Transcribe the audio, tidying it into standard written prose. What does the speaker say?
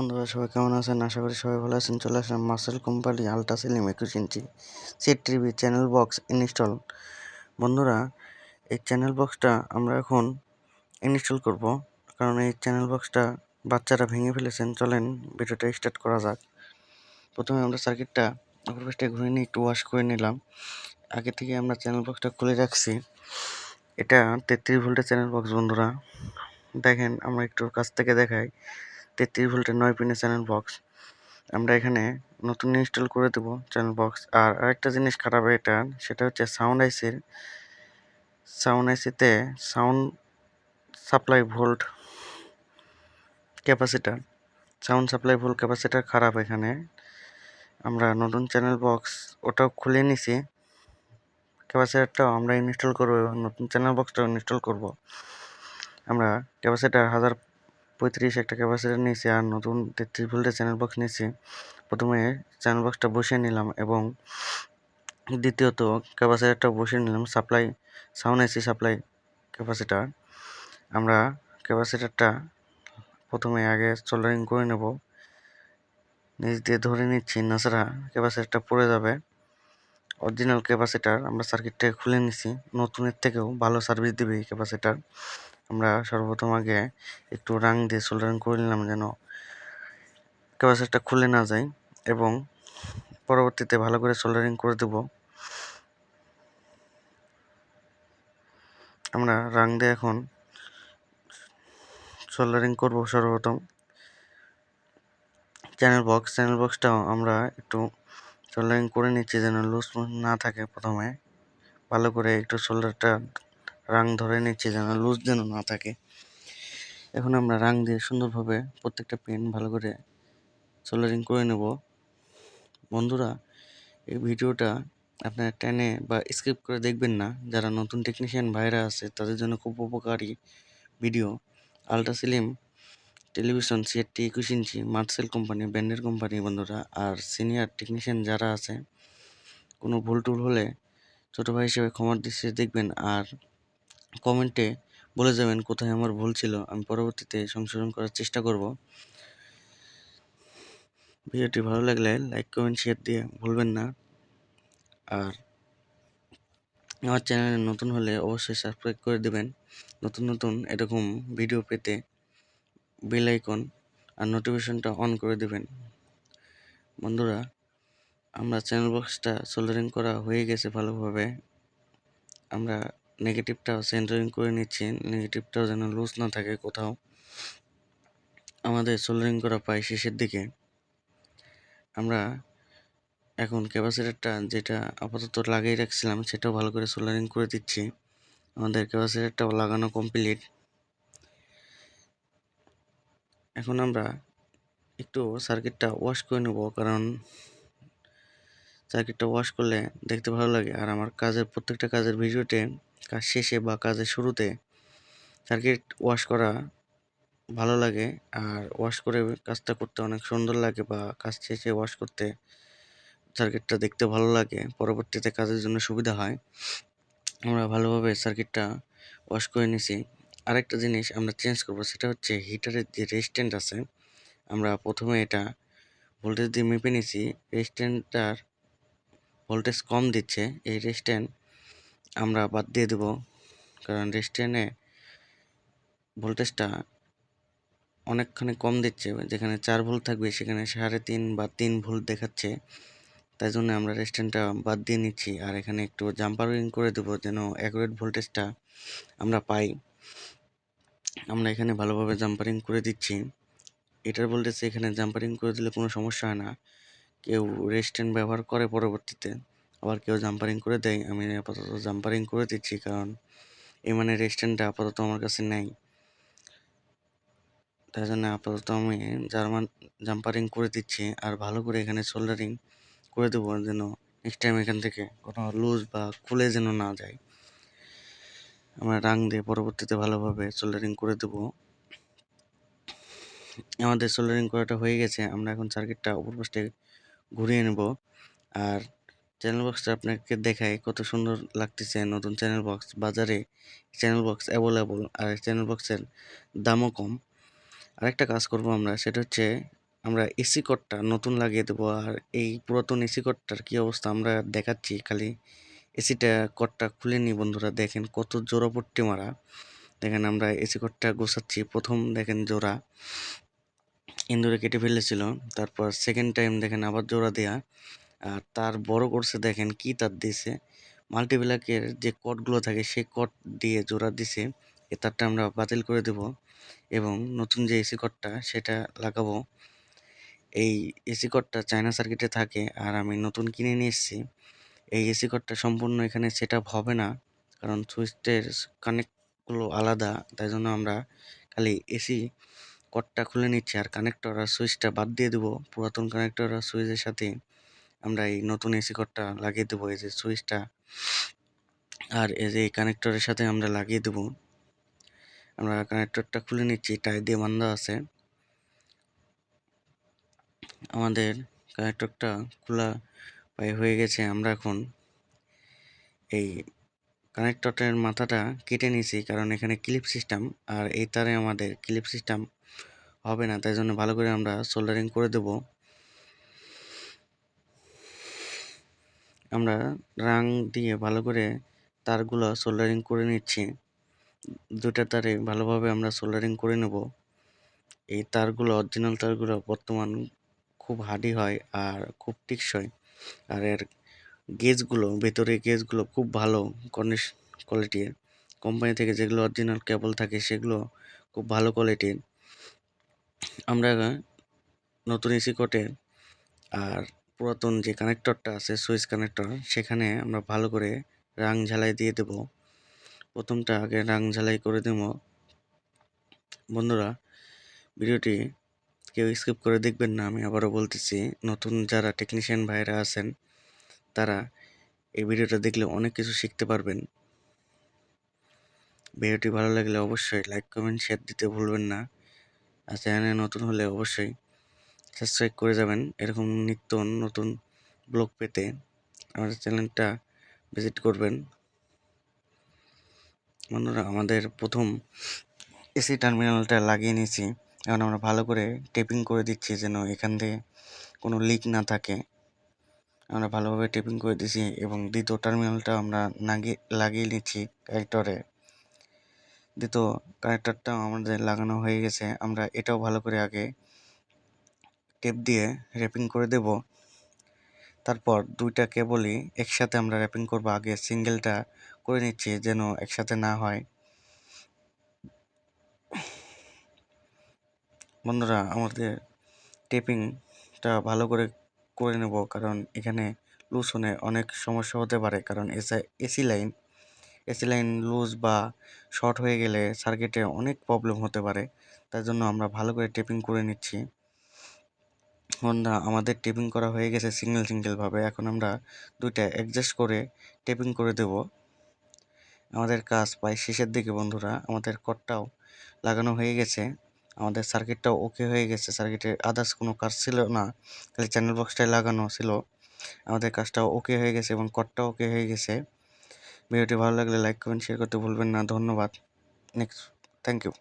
বন্ধুরা সবাই কেমন আছেন? আশা করি সবাই ভালো আছেন। চলে আসলাম মার্সেল কোম্পানি আল্ট্রা স্লিম 21 ইঞ্চি set TV channel box install. বন্ধুরা, এই চ্যানেল বক্সটা আমরা এখন ইনস্টল করব, কারণ এই চ্যানেল বক্সটা বাচ্চারা ভেঙে ফেলেছেন। চলেন ভিডিওটা স্টার্ট করা যাক। প্রথমে আমরা সার্কিটটা অপর পাশে ঘুরে নিয়ে একটু ওয়াশ করে নিলাম। আগে থেকে আমরা চ্যানেল বক্সটা খুলে রাখছি। এটা 33 ভোল্টের চ্যানেল বক্স। বন্ধুরা দেখেন, আমরা একটু কাছ থেকে দেখাই। 33 ভোল্টের 9 পিনের চ্যানেল বক্স আমরা এখানে নতুন ইনস্টল করে দেবো চ্যানেল বক্স। আর আরেকটা জিনিস খারাপ এটা, সেটা হচ্ছে সাউন্ড আইসিতে সাউন্ড সাপ্লাই ভোল্ট ক্যাপাসিটার খারাপ। এখানে আমরা নতুন চ্যানেল বক্স ওটাও খুলে নিছি, ক্যাপাসিটারটাও আমরা ইনস্টল করবো, নতুন চ্যানেল বক্সটাও ইনস্টল করব। আমরা ক্যাপাসিটার 1035 একটা ক্যাপাসিটার নিয়েছি আর নতুন 33 ভোল্টের চ্যানেল বক্স নিয়েছি। প্রথমে চ্যানেল বক্সটা বসিয়ে নিলাম এবং দ্বিতীয়ত ক্যাপাসিটারটা বসিয়ে নিলাম। সাউন্ড আইসি সাপ্লাই ক্যাপাসিটার। আমরা ক্যাপাসিটারটা প্রথমে আগে সোল্ডারিং করে নেব। নিচ দিয়ে ধরে নিচ্ছি, নাছাড়া ক্যাপাসিটারটা পড়ে যাবে। অরিজিনাল ক্যাপাসিটার আমরা সার্কিটটা খুলে নিছি। নতুনের থেকেও ভালো সার্ভিস দিবে এই ক্যাপাসিটার। আমরা সর্বপ্রথম আগে একটু রাং দিয়ে সোল্ডারিং করে নিলাম, যেন ক্যাপাসিটারটা খুলে না যায়, এবং পরবর্তীতে ভালো করে সোল্ডারিং করে দেব। আমরা রাং দিয়ে এখন সোল্ডারিং করব। সর্বপ্রথম চ্যানেল বক্সটাও আমরা একটু সোল্ডারিং করে নিচ্ছি, যেন লুজ না থাকে। প্রথমে ভালো করে একটু সোল্ডারটা রাং ধরে নিচ্ছি, যেন লুজ যেন না থাকে। এখন আমরা রাং দিয়ে সুন্দরভাবে প্রত্যেকটা পিন ভালো করে সোল্ডারিং করে নেব। বন্ধুরা, এই ভিডিওটা আপনারা টেনে বা স্কিপ করে দেখবেন না। যারা নতুন টেকনিশিয়ান ভাইরা আছে তাদের জন্য খুব উপকারী ভিডিও। আল্ট্রা স্লিম টেলিভিশন সেটটি 21 ইঞ্চি মার্সেল কোম্পানি, ব্র্যান্ডের কোম্পানি। বন্ধুরা, আর সিনিয়র টেকনিশিয়ান যারা আছে, কোনো ভুল টুল হলে ছোটো ভাই হিসেবে ক্ষমার দৃষ্টিতে দেখবেন, আর কমেন্টে বলে যাবেন কোথায় আমার ভুল ছিল। আমি পরবর্তীতে সংশোধন করার চেষ্টা করব। ভিডিওটি ভালো লাগলে লাইক, কমেন্ট, শেয়ার দিয়ে ভুলবেন না। আর আমার চ্যানেলে নতুন হলে অবশ্যই সাবস্ক্রাইব করে দেবেন। নতুন এরকম ভিডিও পেতে বেল আইকন আর নোটিফিকেশনটা অন করে দেবেন। বন্ধুরা, আমরা চ্যানেল বক্সটা সোল্ডারিং করা হয়ে গেছে ভালোভাবে। আমরা নেগেটিভটাও সেন্টারিং করে নিচ্ছি, নেগেটিভটাও যেন লুজ না থাকে কোথাও। আমাদের সোল্ডারিং করা প্রায় শেষের দিকে। আমরা এখন ক্যাপাসিটারটা যেটা আপাতত লাগিয়ে রাখছিলাম সেটাও ভালো করে সোল্ডারিং করে দিচ্ছি। আমাদের ক্যাপাসিটারটাও লাগানো কমপ্লিট। এখন আমরা একটু সার্কিটটা ওয়াশ করে নেব, কারণ সার্কিটটা ওয়াশ করলে দেখতে ভালো লাগে। আর আমার প্রত্যেকটা কাজের ভিডিওতে কাজ শেষে বা কাজের শুরুতে সার্কিট ওয়াশ করা ভালো লাগে। আর ওয়াশ করে কাজটা করতে অনেক সুন্দর লাগে, বা কাজ শেষে ওয়াশ করতে সার্কিটটা দেখতে ভালো লাগে, পরবর্তীতে কাজের জন্য সুবিধা হয়। আমরা ভালোভাবে সার্কিটটা ওয়াশ করে নিছি। আরেকটা জিনিস আমরা চেঞ্জ করব, সেটা হচ্ছে হিটারের যে রেজিস্ট্যান্ট আছে। আমরা প্রথমে এটা ভোল্টেজ দিয়ে মেপে নিছি। রেজিস্ট্যান্টটার ভোল্টেজ কম দিচ্ছে, এই রেজিস্ট্যান্ট আমরা বাদ দিয়ে দেব, কারণ রেজিস্ট্যান্টে ভোল্টেজটা অনেকখানি কম দিচ্ছে। যেখানে 4 ভোল্ট থাকবে সেখানে 3.5 বা 3 ভোল্ট দেখাচ্ছে। তাই জন্য আমরা রেজিস্ট্যান্টটা বাদ দিয়ে নিচ্ছি। আর এখানে একটু জাম্পারিং করে দেবো, যেন অ্যাকুরেট ভোল্টেজটা আমরা পাই। আমরা এখানে ভালোভাবে জাম্পারিং করে দিচ্ছি। এটার ভোল্টেজ এখানে জাম্পারিং করে দিলে কোনো সমস্যা হয় না। কেউ রেজিস্ট্যান্ট ব্যবহার করে পরবর্তীতে, আবার কেউ জাম্পারিং করে দেয়। আমি আপাতত জাম্পারিং করে দিচ্ছি, কারণ এই মানে রেজিস্ট্যান্টটা আপাতত আমার কাছে নেই। তাই জন্য আপাতত আমি জাম্পারিং করে দিচ্ছি। আর ভালো করে এখানে সোল্ডারিং করে দেবো, যেন নেক্সট টাইম এখান থেকে কোনো লুজ বা খুলে যেন না যায়। আমরা রাং দিয়ে পরবর্তীতে ভালোভাবে সোল্ডারিং করে দেবো। আমাদের সোল্ডারিং করাটা হয়ে গেছে। আমরা এখন সার্কিটটা উপর পাশে ঘুরিয়ে নেব। আর চ্যানেল বক্সটা আপনাকে দেখায় কত সুন্দর লাগতেছে। নতুন চ্যানেল বক্স, বাজারে চ্যানেল বক্স অ্যাভেলেবল, আর চ্যানেল বক্সের দামও কম। আরেকটা কাজ করব আমরা, সেটা হচ্ছে আমরা এসি কর্ডটা নতুন লাগিয়ে দেবো। আর এই পুরাতন এসি কর্ডটার কী অবস্থা আমরা দেখাচ্ছি, খালি এসিটা কর্ডটা খুলে নিই বন্ধুরা। দেখেন কত জোড়া পট্টি মারা। দেখেন আমরা এসি কর্ডটা গোছাচ্ছি, প্রথম দেখেন জোড়া ইন্দুরে কেটে ফেলেছিল, তারপর সেকেন্ড টাইম দেখেন আবার জোড়া দেয়া, আর তার বড় করছে দেখেন কি তার দিছে, মাল্টিপ্লাকের যে কটগুলো থাকে সেই কট দিয়ে জোড়া দিছে। এ তারটা আমরা বাতিল করে দেব এবং নতুন যে এসি কটটা সেটা লাগাবো। এই এসি কটটা চায়না সার্কিটে থাকে আর আমি নতুন কিনে নিয়ে এসেছি। এই এসি কটটা সম্পূর্ণ এখানে সেট আপ হবে না, কারণ সুইচের কানেক্টগুলো আলাদা, তাই জন্য আমরা খালি এসি কটটা খুলে নিচ্ছি আর কানেক্টর আর সুইচটা বাদ দিয়ে দেবো। পুরাতন কানেক্টর আর সুইচের সাথে আমরা এই নতুন এসি কটটা লাগিয়ে দেবো। এই যে সুইচটা আর এই যে কানেক্টরের সাথে আমরা লাগিয়ে দেবো। আমরা কানেক্টরটা খুলে নিচ্ছি, টাই দিয়ে বান্ধা আছে। আমাদের কানেক্টরটা খোলা প্রায় হয়ে গেছে। আমরা এখন এই কানেক্টরের মাথাটা কেটে নিয়েছি, কারণ এখানে ক্লিপ সিস্টেম আর এই তারে আমাদের ক্লিপ সিস্টেম হবে না, তাই জন্য ভালো করে আমরা সোল্ডারিং করে দেব। আমরা রাং দিয়ে ভালো করে তারগুলো সোল্ডারিং করে নিচ্ছি। দুটা তারে ভালোভাবে আমরা সোল্ডারিং করে নেব। এই তারগুলো অরিজিনাল তারগুলো বর্তমান খুব হার্ডি হয় আর খুব টেকসই, আর এর গেজগুলো ভেতরে গেজগুলো খুব ভালো কোয়ালিটির। কোম্পানি থেকে যেগুলো অরিজিনাল কেবল থাকে সেগুলো খুব ভালো কোয়ালিটির। আমরা নতুন এসি কোটে আর পুরাতন যে কানেক্টরটা আছে সুইচ কানেক্টর, সেখানে আমরা ভালো করে রাং ঝালাই দিয়ে দেব। প্রথমটা আগে রাং ঝালাই করে দেব। বন্ধুরা, ভিডিওটি কেউ স্কিপ করে দেখবেন না, আমি আবারও বলতেছি। নতুন যারা টেকনিশিয়ান ভাইরা আছেন তারা এই ভিডিওটা দেখলে অনেক কিছু শিখতে পারবেন। ভিডিওটি ভালো লাগলে অবশ্যই লাইক কমেন্ট শেয়ার দিতে ভুলবেন না, আর চ্যানেলে নতুন হলে অবশ্যই সাবস্ক্রাইব করে যাবেন এরকম নিত্য নতুন ব্লগ পেতে। আমাদের চ্যানেলটা ভিজিট করবেন। বন্ধুরা, আমাদের প্রথম এসি টার্মিনালটা লাগিয়ে নিয়েছি, এখন আমরা ভালো করে টেপিং করে দিচ্ছি যেন এখান থেকে কোনো লিক না থাকে। আমরা ভালোভাবে টেপিং করে দিয়েছি এবং দ্বিতীয় টার্মিনালটা আমরা লাগিয়ে নিচ্ছি কানেক্টরে। দ্বিতীয় কানেক্টরটাও আমাদের লাগানো হয়ে গেছে। আমরা এটাও ভালো করে আগে টেপ দিয়ে র্যাপিং করে দেব। তারপর দুইটা কেবলই একসাথে আমরা র্যাপিং করব। আগে সিঙ্গেলটা করে নিচ্ছি যেন একসাথে না হয়। বন্ধুরা, আমাদের টেপিংটা ভালো করে করে নেব, কারণ এখানে লুজ হলে অনেক সমস্যা হতে পারে, কারণ এসি লাইন লুজ বা শর্ট হয়ে গেলে সার্কিটে অনেক প্রবলেম হতে পারে। তাই জন্য আমরা ভালো করে টেপিং করে নিচ্ছি। বন্ধুরা, আমাদের টেপিং করা হয়ে গেছে সিঙ্গেলভাবে। এখন আমরা দুইটা অ্যাডজাস্ট করে টেপিং করে দেব। আমাদের কাজ প্রায় শেষের দিকে বন্ধুরা। আমাদের কর্ডটাও লাগানো হয়ে গেছে, আমাদের সার্কিটটাও ওকে হয়ে গেছে। সার্কিটের আদার্স কোনো কাজ ছিল না, খালি চ্যানেল বক্সটাই লাগানো ছিল। আমাদের কাজটাও ওকে হয়ে গেছে এবং কর্ডটাও ওকে হয়ে গেছে। ভিডিওটি ভালো লাগলে লাইক কমেন্ট শেয়ার করতে ভুলবেন না। ধন্যবাদ। Next, thank you.